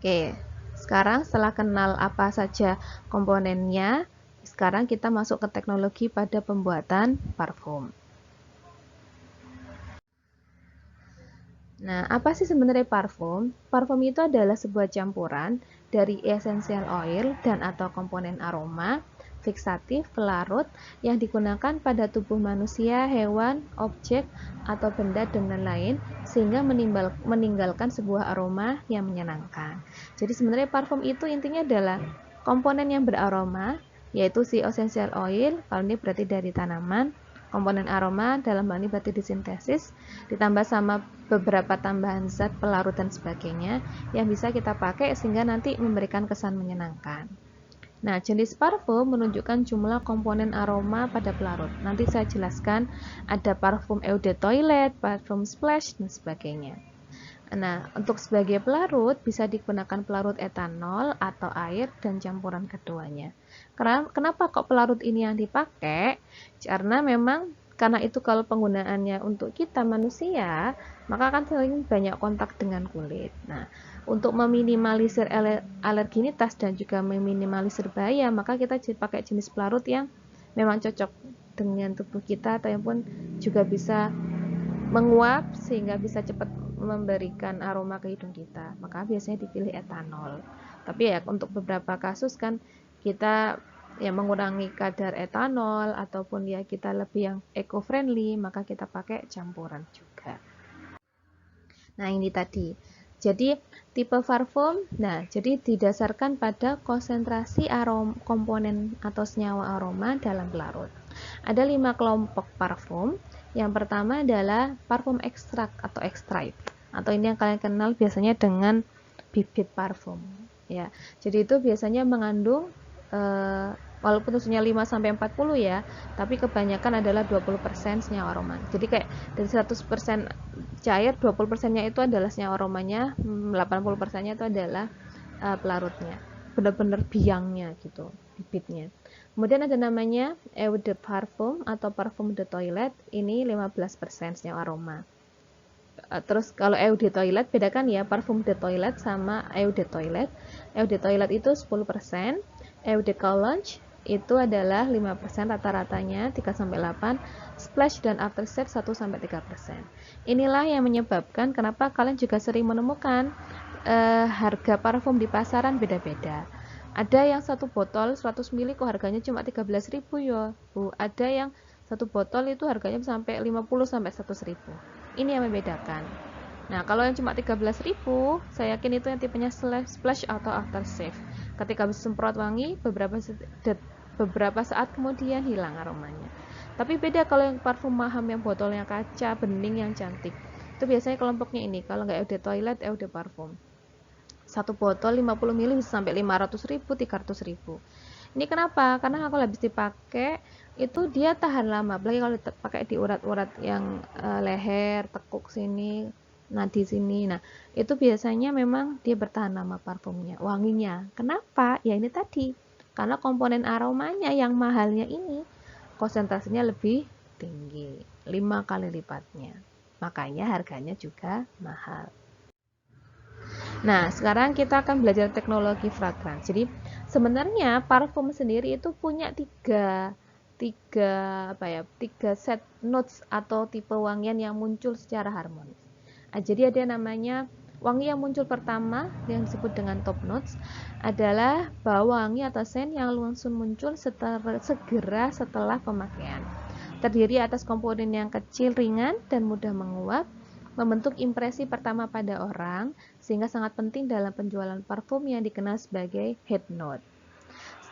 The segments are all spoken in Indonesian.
Oke, sekarang setelah kenal apa saja komponennya, sekarang kita masuk ke teknologi pada pembuatan parfum. Nah, apa sih sebenarnya parfum? Parfum itu adalah sebuah campuran dari essential oil dan atau komponen aroma, fiksatif, pelarut yang digunakan pada tubuh manusia, hewan, objek, atau benda dan lain-lain sehingga meninggalkan sebuah aroma yang menyenangkan. Jadi sebenarnya parfum itu intinya adalah komponen yang beraroma, yaitu si essential oil, kalau ini berarti dari tanaman, komponen aroma dalam hal ini berarti disintesis, ditambah sama beberapa tambahan zat pelarut dan sebagainya yang bisa kita pakai sehingga nanti memberikan kesan menyenangkan. Nah, jenis parfum menunjukkan jumlah komponen aroma pada pelarut. Nanti saya jelaskan ada parfum eau de toilette, parfum splash, dan sebagainya. Nah, untuk sebagai pelarut bisa digunakan pelarut etanol atau air dan campuran keduanya. Kenapa kok pelarut ini yang dipakai? Karena itu kalau penggunaannya untuk kita manusia, maka akan sering banyak kontak dengan kulit. Nah, untuk meminimalisir alerginitas dan juga meminimalisir bahaya, maka kita pakai jenis pelarut yang memang cocok dengan tubuh kita ataupun juga bisa menguap sehingga bisa cepat memberikan aroma ke hidung kita, maka biasanya dipilih etanol. Tapi ya untuk beberapa kasus kan kita ya mengurangi kadar etanol ataupun ya kita lebih yang eco friendly, maka kita pakai campuran juga. Nah, ini tadi. Jadi tipe parfum, nah jadi didasarkan pada konsentrasi komponen atau senyawa aroma dalam pelarut. Ada 5 kelompok parfum. Yang pertama adalah parfum ekstrak atau extract, atau ini yang kalian kenal biasanya dengan bibit parfum. Ya, jadi itu biasanya mengandung walaupun tulisannya 5-40 ya, tapi kebanyakan adalah 20% senyawa aroma. Jadi kayak dari 100% cair, 20%-nya itu adalah senyawa aromanya, 80%-nya itu adalah pelarutnya. Benar-benar biangnya gitu, bibitnya. Kemudian ada namanya eau de parfum atau parfum de toilette, ini 15% senyawa aroma. Terus kalau eau de toilette, bedakan ya parfum de toilette sama eau de toilette. Eau de toilette itu 10%, eau de cologne itu adalah 5% rata-ratanya, 3-8, splash dan aftershave 1-3%. Inilah yang menyebabkan kenapa kalian juga sering menemukan harga parfum di pasaran beda-beda. Ada yang satu botol 100 ml kok harganya cuma 13.000 ya, Bu. Ada yang satu botol itu harganya sampai 50-100.000. Ini yang membedakan. Nah, kalau yang cuma 13.000, saya yakin itu yang tipenya splash atau aftershave. Ketika habis semprot wangi, beberapa saat kemudian hilang aromanya. Tapi beda kalau yang parfum maham yang botolnya kaca, bening yang cantik. Itu biasanya kelompoknya ini. Kalau nggak eau de toilette, eau de parfum. Satu botol 50 ml bisa sampai 500.000, 300.000. Ini kenapa? Karena kalau habis dipakai itu dia tahan lama. Apalagi kalau dipakai di urat-urat yang leher, tekuk sini, nadi sini. Nah, itu biasanya memang dia bertahan lama parfumnya, wanginya. Kenapa? Ya ini tadi. Karena komponen aromanya yang mahalnya ini konsentrasinya lebih tinggi, 5 kali lipatnya. Makanya harganya juga mahal. Nah, sekarang kita akan belajar teknologi fragrance. Jadi, sebenarnya parfum sendiri itu punya tiga tiga set notes atau tipe wangian yang muncul secara harmonis. Nah, jadi ada namanya wangi yang muncul pertama yang disebut dengan top notes adalah bau wangi atau scent yang langsung muncul segera setelah pemakaian. Terdiri atas komponen yang kecil, ringan, dan mudah menguap, membentuk impresi pertama pada orang, sehingga sangat penting dalam penjualan parfum yang dikenal sebagai head note.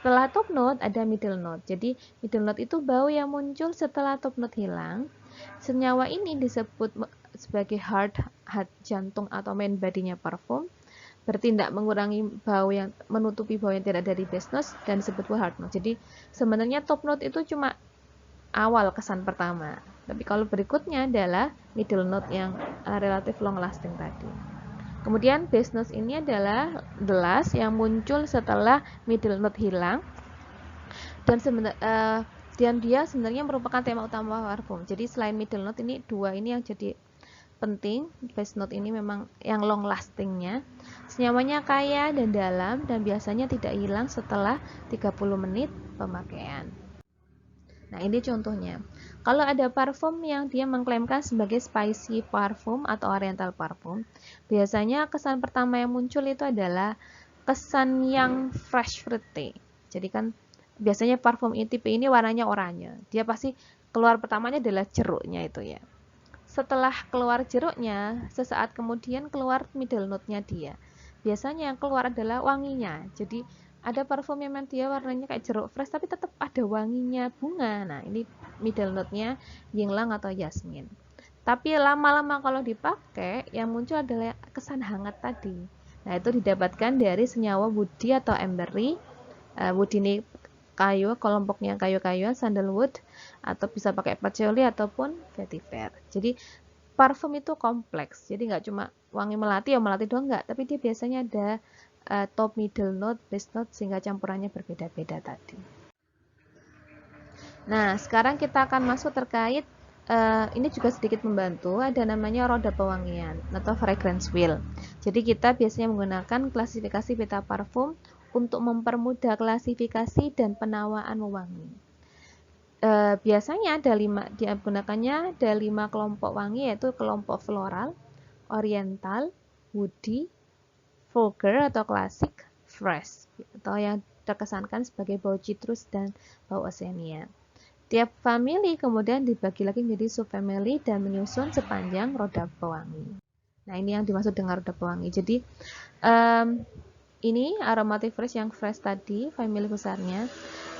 Setelah top note ada middle note. Jadi middle note itu bau yang muncul setelah top note hilang. Senyawa ini disebut sebagai heart jantung atau main bodinya parfum. Bertindak mengurangi bau yang menutupi bau yang tidak dari base note dan disebut heart note. Jadi sebenarnya top note itu cuma awal kesan pertama. Tapi kalau berikutnya adalah middle note yang relatif long lasting tadi. Kemudian base note ini adalah the last yang muncul setelah middle note hilang dan dia sebenarnya merupakan tema utama parfum. Jadi selain middle note ini dua ini yang jadi penting, base note ini memang yang long lastingnya. Senyawanya kaya dan dalam dan biasanya tidak hilang setelah 30 menit pemakaian. Nah, ini contohnya. Kalau ada parfum yang dia mengklaimkan sebagai spicy parfum atau oriental parfum, biasanya kesan pertama yang muncul itu adalah kesan yang fresh fruity. Jadi kan biasanya parfum tipe ini warnanya oranye. Dia pasti keluar pertamanya adalah jeruknya itu ya. Setelah keluar jeruknya, sesaat kemudian keluar middle note-nya dia. Biasanya yang keluar adalah wanginya. Jadi ada parfum yang dia warnanya kayak jeruk fresh tapi tetap ada wanginya bunga. Nah, ini middle note-nya yinglang atau yasmin. Tapi lama-lama kalau dipakai, yang muncul adalah kesan hangat tadi. Nah, itu didapatkan dari senyawa woody atau ambery. Wood ini kayu, kelompoknya kayu-kayuan, sandalwood, atau bisa pakai patchouli ataupun vetiver. Jadi parfum itu kompleks, jadi nggak cuma wangi melati ya melati doang nggak, tapi dia biasanya ada top, middle note, base note, sehingga campurannya berbeda-beda tadi. Nah, sekarang kita akan masuk terkait ini juga sedikit membantu, ada namanya roda pewangian atau fragrance wheel. Jadi kita biasanya menggunakan klasifikasi peta parfum untuk mempermudah klasifikasi dan penawaan wewangi. Biasanya ada digunakannya ada 5 kelompok wangi, yaitu kelompok floral, oriental, woody, vulgar atau klasik, fresh atau yang terkesankan sebagai bau citrus dan bau oceania. Tiap family kemudian dibagi lagi menjadi subfamily dan menyusun sepanjang roda pewangi. Nah, ini yang dimaksud dengan roda pewangi. Jadi ini aromatic fresh yang fresh tadi, family besarnya.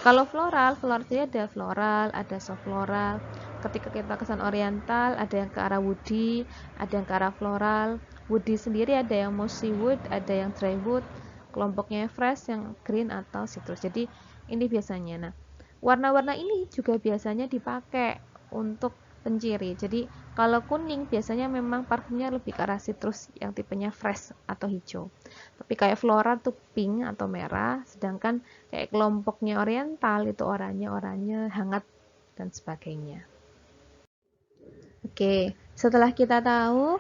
Kalau floral itu ada floral, ada soft floral. Ketika kita kesan oriental, ada yang ke arah woody, ada yang ke arah floral. Woody sendiri ada yang mossy wood, ada yang dry wood. Kelompoknya fresh yang green atau citrus. Jadi ini biasanya. Nah, warna-warna ini juga biasanya dipakai untuk penciri. Jadi kalau kuning biasanya memang parfumnya lebih ke arah citrus yang tipenya fresh atau hijau. Tapi kayak floral tuh pink atau merah, sedangkan kayak kelompoknya oriental itu oranye hangat dan sebagainya. Oke, setelah kita tahu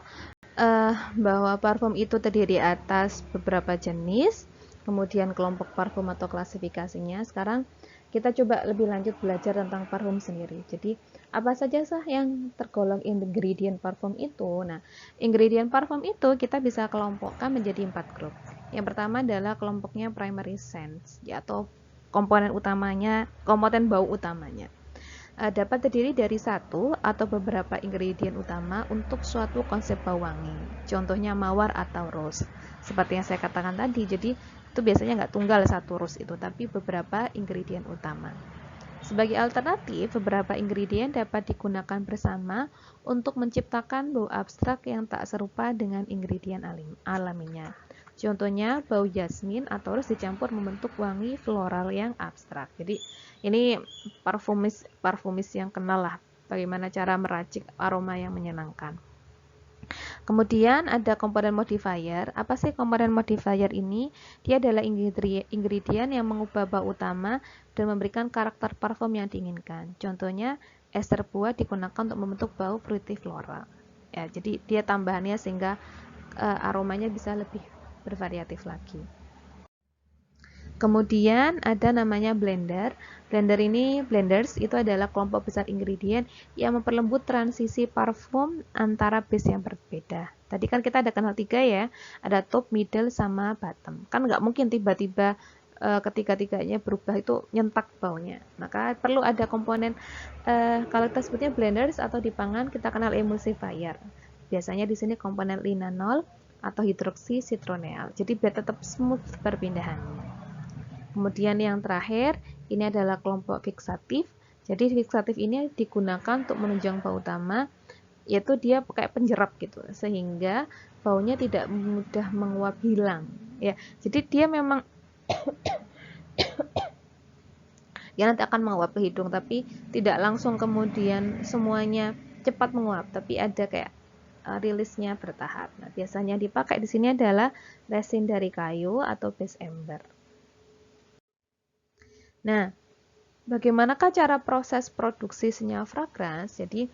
bahwa parfum itu terdiri atas beberapa jenis, kemudian kelompok parfum atau klasifikasinya, sekarang kita coba lebih lanjut belajar tentang parfum sendiri. Jadi, apa saja sih yang tergolong ingredient parfum itu? Nah, ingredient parfum itu kita bisa kelompokkan menjadi 4 grup. Yang pertama adalah kelompoknya primary scents, ya, atau komponen bau utamanya. Dapat terdiri dari satu atau beberapa ingredient utama untuk suatu konsep bau wangi. Contohnya mawar atau rose. Seperti yang saya katakan tadi, jadi itu biasanya nggak tunggal satu rose itu, tapi beberapa ingredient utama. Sebagai alternatif, beberapa ingredient dapat digunakan bersama untuk menciptakan bau abstrak yang tak serupa dengan ingredient alaminya. Contohnya, bau jasmin atau rose dicampur membentuk wangi floral yang abstrak. Jadi, ini parfumis yang kenal lah bagaimana cara meracik aroma yang menyenangkan. Kemudian ada komponen modifier. Apa sih komponen modifier ini? Dia adalah ingredient yang mengubah bau utama dan memberikan karakter parfum yang diinginkan. Contohnya, ester buah digunakan untuk membentuk bau fruity floral. Ya, jadi dia tambahannya sehingga aromanya bisa lebih bervariatif lagi. Kemudian ada namanya blender. Blenders itu adalah kelompok besar ingredient yang memperlembut transisi parfum antara base yang berbeda. Tadi kan kita ada kenal 3 ya, ada top, middle, sama bottom. Kan nggak mungkin tiba-tiba ketiga-tiganya berubah itu nyentak baunya. Maka perlu ada komponen, kalau kita sebutnya blenders atau di pangan kita kenal emulsifier. Biasanya di sini komponen linanol atau hidroksi citroneal. Jadi biar tetap smooth perpindahannya. Kemudian yang terakhir, ini adalah kelompok fixatif. Jadi fixatif ini digunakan untuk menunjang bau utama, yaitu dia pakai penjerap gitu, sehingga baunya tidak mudah menguap hilang. Ya, jadi dia memang ya nanti akan menguap ke hidung, tapi tidak langsung kemudian semuanya cepat menguap, tapi ada kayak rilisnya bertahap. Nah, biasanya dipakai di sini adalah resin dari kayu atau base amber. Nah, bagaimanakah cara proses produksi senyawa fragrance? Jadi,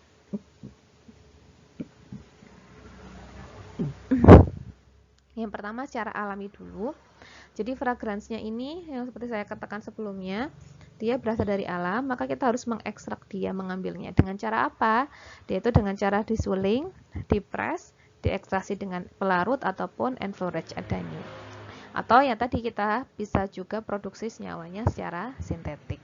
Yang pertama secara alami dulu. Jadi fragrance-nya ini yang seperti saya katakan sebelumnya, dia berasal dari alam, maka kita harus mengekstrak dia, mengambilnya. Dengan cara apa? Yaitu dengan cara disuling, dipres, diekstraksi dengan pelarut ataupun enfleurage adanya. Atau yang tadi kita bisa juga produksi senyawanya secara sintetik.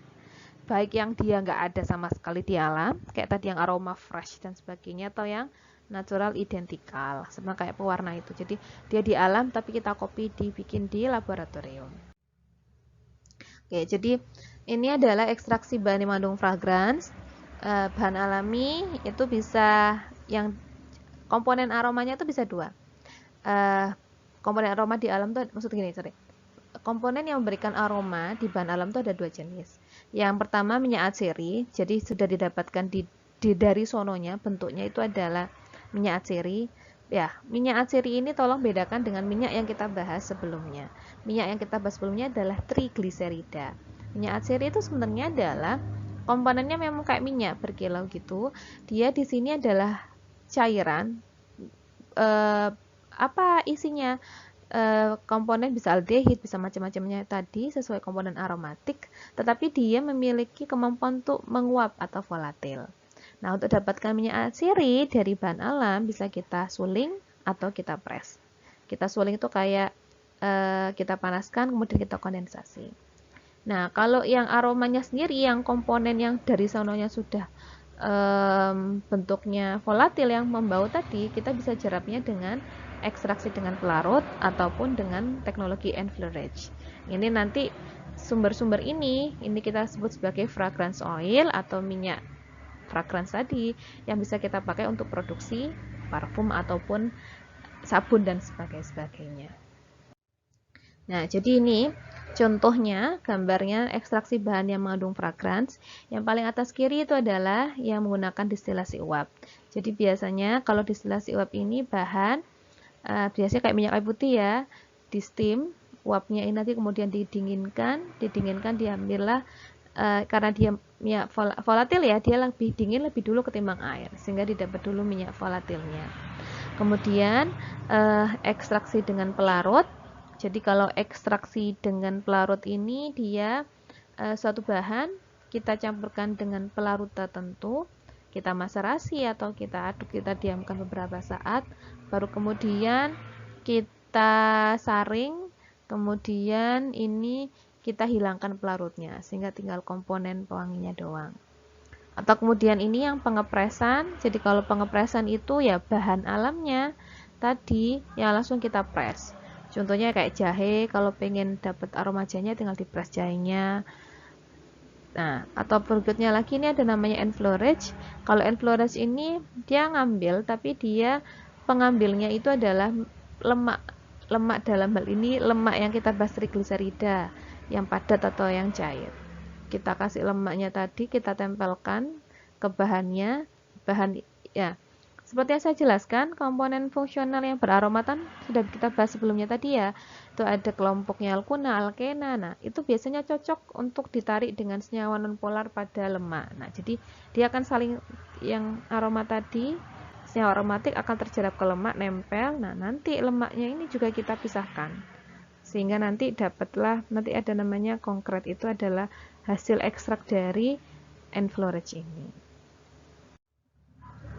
Baik yang dia nggak ada sama sekali di alam, kayak tadi yang aroma fresh dan sebagainya, atau yang natural identical, sama kayak pewarna itu. Jadi dia di alam tapi kita copy dibikin di laboratorium. Oke, jadi ini adalah ekstraksi bahan yang mengandung fragrance. Bahan alami itu bisa yang komponen aromanya itu bisa dua. Komponen aroma di alam tuh maksud gini, sorry. Komponen yang memberikan aroma di bahan alam itu ada dua jenis. Yang pertama minyak atsiri, jadi sudah didapatkan dari sononya, bentuknya itu adalah minyak atsiri. Ya, minyak atsiri ini tolong bedakan dengan minyak yang kita bahas sebelumnya. Minyak yang kita bahas sebelumnya adalah trigliserida. Minyak atsiri itu sebenarnya adalah komponennya memang kayak minyak berkilau gitu. Dia di sini adalah cairan. Apa isinya? Komponen bisa aldehid, bisa macam-macamnya tadi sesuai komponen aromatik, tetapi dia memiliki kemampuan untuk menguap atau volatil. Nah, untuk dapatkan minyak atsiri dari bahan alam bisa kita suling atau kita press. Kita suling itu kayak kita panaskan kemudian kita kondensasi. Nah, kalau yang aromanya sendiri, yang komponen yang dari sononya sudah bentuknya volatil yang membau tadi, kita bisa jerapnya dengan ekstraksi dengan pelarut ataupun dengan teknologi enfleurage. Ini nanti sumber-sumber ini kita sebut sebagai fragrance oil atau minyak fragrance tadi yang bisa kita pakai untuk produksi parfum ataupun sabun dan sebagainya. Nah, jadi ini contohnya, gambarnya ekstraksi bahan yang mengandung fragrance. Yang paling atas kiri itu adalah yang menggunakan distilasi uap. Jadi biasanya kalau distilasi uap ini bahan biasanya kayak minyak kayu putih ya, di steam, uapnya ini nanti kemudian didinginkan diambillah karena dia minyak volatil ya, dia lebih dingin lebih dulu ketimbang air, sehingga didapat dulu minyak volatilnya. Kemudian ekstraksi dengan pelarut. Jadi kalau ekstraksi dengan pelarut ini dia suatu bahan kita campurkan dengan pelarut tertentu, kita maserasi atau kita aduk, kita diamkan beberapa saat, baru kemudian kita saring, kemudian ini kita hilangkan pelarutnya sehingga tinggal komponen pewanginya doang. Atau kemudian ini yang pengepresan. Jadi kalau pengepresan itu ya bahan alamnya tadi yang langsung kita press. Contohnya kayak jahe, kalau pengen dapat aroma jahenya tinggal dipres jahenya. Nah, atau berikutnya lagi ini ada namanya enfleurage. Kalau enfleurage ini dia ngambil tapi dia pengambilnya itu adalah lemak. Lemak dalam hal ini lemak yang kita bahas trigliserida, yang padat atau yang cair. Kita kasih lemaknya tadi, kita tempelkan ke bahannya, bahan ya. Seperti yang saya jelaskan, komponen fungsional yang beraromatan sudah kita bahas sebelumnya tadi ya. Itu ada kelompoknya alkuna, alkena. Nah, itu biasanya cocok untuk ditarik dengan senyawa nonpolar pada lemak. Nah, jadi dia akan saling, yang aroma tadi, senyawa aromatik akan terjerap ke lemak, nempel. Nah, nanti lemaknya ini juga kita pisahkan. Sehingga nanti dapatlah, nanti ada namanya konkret, itu adalah hasil ekstrak dari enfleurage ini.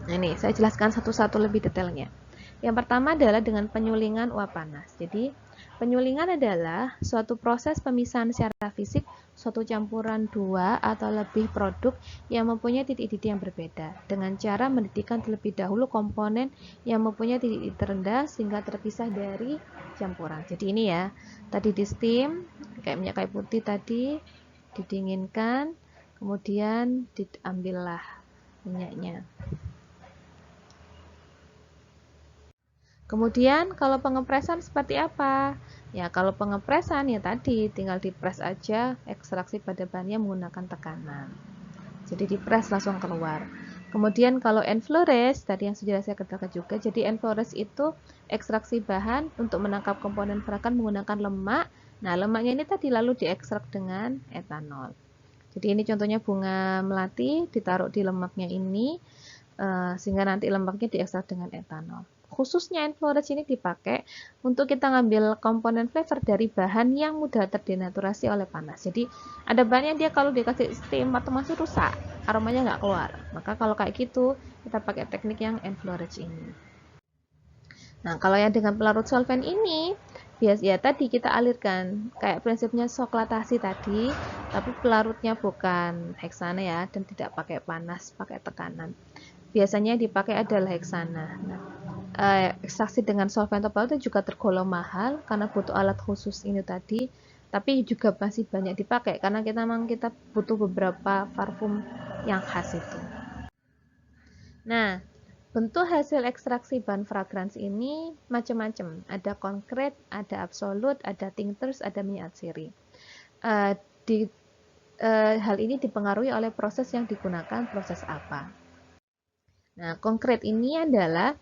Nah, ini saya jelaskan satu-satu lebih detailnya. Yang pertama adalah dengan penyulingan uap panas. Jadi, penyulingan adalah suatu proses pemisahan secara fisik suatu campuran dua atau lebih produk yang mempunyai titik-titik yang berbeda dengan cara mendidihkan terlebih dahulu komponen yang mempunyai titik terendah sehingga terpisah dari campuran. Jadi ini ya, tadi di steam kayak minyak kayu putih tadi didinginkan, kemudian diambillah minyaknya. Kemudian kalau pengepresan seperti apa? Ya, kalau pengepresan ya tadi tinggal dipres aja, ekstraksi pada bahannya menggunakan tekanan. Jadi dipres langsung keluar. Kemudian kalau enfleurage, tadi yang sudah saya katakan juga, jadi enfleurage itu ekstraksi bahan untuk menangkap komponen fragrans menggunakan lemak. Nah, lemaknya ini tadi lalu diekstrak dengan etanol. Jadi ini contohnya bunga melati ditaruh di lemaknya ini, sehingga nanti lemaknya diekstrak dengan etanol. khususnya Enflorage ini dipakai untuk kita ngambil komponen flavor dari bahan yang mudah terdenaturasi oleh panas. Jadi ada bahannya dia kalau dikasih steam atau masuk rusak, aromanya nggak keluar. Maka kalau kayak gitu kita pakai teknik yang Enflorage ini. Nah, kalau yang dengan pelarut solvent ini, ya tadi kita alirkan kayak prinsipnya soklatasi tadi, tapi pelarutnya bukan heksana ya, dan tidak pakai panas, pakai tekanan. Biasanya dipakai adalah heksana. Nah, ekstraksi dengan solvent pelarut itu juga tergolong mahal karena butuh alat khusus ini tadi, tapi juga masih banyak dipakai karena kita butuh beberapa parfum yang khas itu. Nah, bentuk hasil ekstraksi bahan fragrance ini macam-macam. Ada konkret, ada absolut, ada tinctures, ada miniatsiri. Hal ini dipengaruhi oleh proses yang digunakan, proses apa. Nah, konkret ini adalah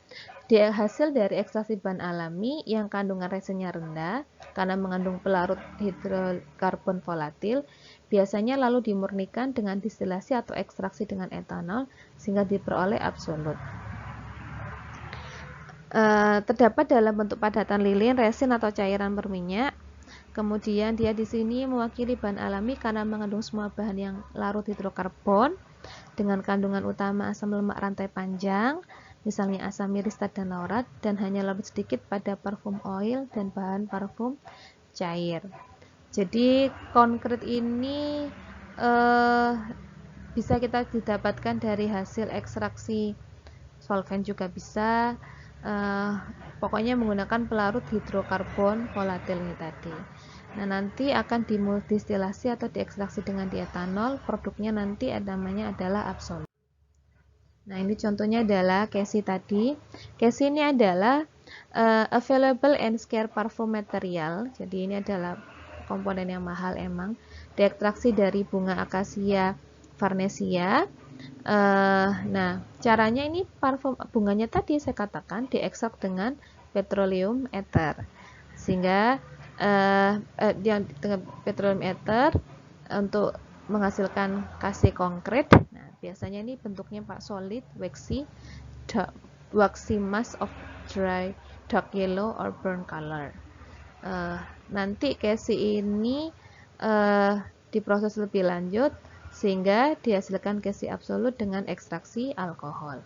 hasil dari ekstraksi bahan alami yang kandungan resinnya rendah karena mengandung pelarut hidrokarbon volatil, biasanya lalu dimurnikan dengan distilasi atau ekstraksi dengan etanol sehingga diperoleh absolut. Terdapat dalam bentuk padatan lilin, resin atau cairan berminyak. Kemudian dia di sini mewakili bahan alami karena mengandung semua bahan yang larut hidrokarbon dengan kandungan utama asam lemak rantai panjang, misalnya asam miristat dan laurat, dan hanya larut sedikit pada parfum oil dan bahan parfum cair. Jadi konkret ini bisa kita didapatkan dari hasil ekstraksi solvent juga bisa, pokoknya menggunakan pelarut hidrokarbon volatil ini tadi. Nah, nanti akan dimultistilasi atau diekstraksi dengan dietanol, produknya nanti namanya adalah absolut. Nah, ini contohnya adalah Cassie tadi. Cassie ini adalah available and scarce parfum material. Jadi ini adalah komponen yang mahal emang. Diekstraksi dari bunga akasia farnesia. Nah, caranya ini parfum bunganya tadi saya katakan diekstrak dengan petroleum ether, sehingga yang dengan petroleum ether untuk menghasilkan kasih konkret. Nah, biasanya ini bentuknya solid, waxy mass of dry dark yellow or burn color. Nanti Cassie ini diproses lebih lanjut sehingga dihasilkan Cassie absolut dengan ekstraksi alkohol.